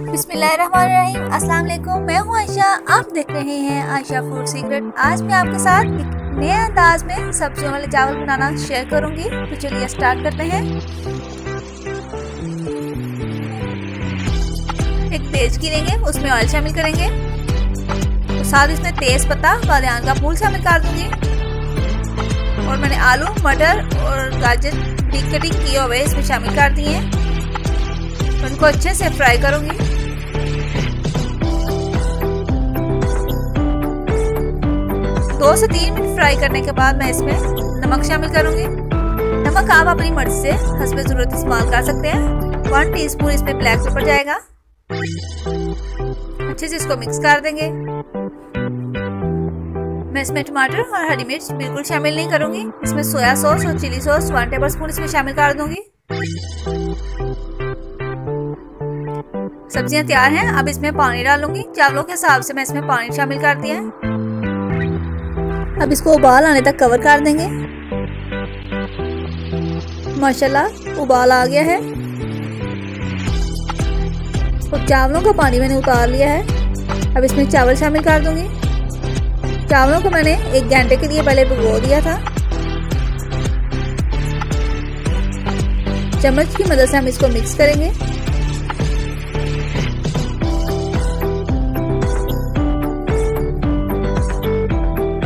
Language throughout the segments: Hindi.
बिस्मिल्लाहिर्रहमानिर्रहीम। अस्सलाम वालेकुम, मैं हूँ आयशा। आप देख रहे हैं आयशा फूड सीक्रेट। आज मैं आपके साथ एक नए अंदाज में सब्जियों वाले चावल बनाना शेयर करूंगी। तो चलिए स्टार्ट करते हैं। एक तेज गिरेंगे, उसमें ऑयल शामिल करेंगे, तो साथ इसमें तेज पत्ता बादियान का फूल शामिल कर दूंगी। और मैंने आलू, मटर और गाजर की कटिंग किए हुए इसमें शामिल कर दिए हैं। उनको अच्छे से फ्राई करूंगी। 2 से 3 मिनट फ्राई करने के बाद मैं इसमें नमक शामिल करूंगी। नमक आप अपनी मर्जी से हस्बे ज़रूरत इस्तेमाल कर सकते हैं। 1 टीस्पून इसमें ब्लैक पेपर जाएगा। अच्छे से इसको मिक्स कर देंगे। मैं इसमें टमाटर और हरी मिर्च बिल्कुल शामिल नहीं करूंगी। इसमें सोया सॉस और चिली सॉस 1 टेबलस्पून इसमें शामिल कर दूंगी। सब्जियां तैयार हैं। अब इसमें पानी डालूंगी। चावलों के हिसाब से मैं इसमें पानी शामिल कर दिया है। अब इसको उबाल आने तक कवर कर देंगे। माशाल्लाह उबाल आ गया है और चावलों का पानी मैंने उतार लिया है। अब इसमें चावल शामिल कर दूंगी। चावलों को मैंने 1 घंटे के लिए पहले भिगो दिया था। चम्मच की मदद से हम इसको मिक्स करेंगे।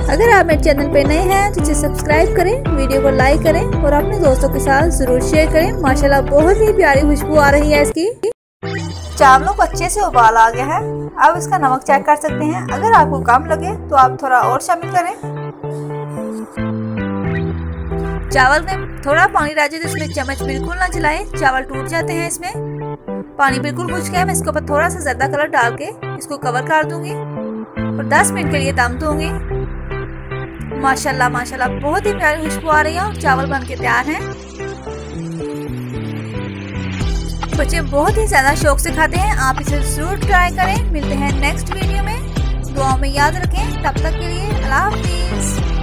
अगर आप मेरे चैनल पे नए हैं तो इसे सब्सक्राइब करें, वीडियो को लाइक करें और अपने दोस्तों के साथ जरूर शेयर करें। माशाल्लाह बहुत ही प्यारी खुशबू आ रही है इसकी। चावलों को अच्छे से उबाल आ गया है। अब इसका नमक चेक कर सकते हैं। अगर आपको कम लगे तो आप थोड़ा और शामिल करें। चावल में थोड़ा पानी डालिए तो इसमें चम्मच बिल्कुल ना चलाएं, चावल टूट जाते हैं। इसमें पानी बिल्कुल खुश्क है। मैं इसके ऊपर थोड़ा सा ज़्यादा कलर डाल के इसको कवर कर दूंगी और 10 मिनट के लिए दम दूंगी। माशाल्लाह माशाल्लाह बहुत ही प्यारी खुशबू आ रही है और चावल बन के तैयार हैं। बच्चे बहुत ही ज्यादा शौक से खाते हैं। आप इसे जरूर ट्राई करें। मिलते हैं नेक्स्ट वीडियो में। दुआओं में याद रखें। तब तक के लिए अल्लाह हाफिज।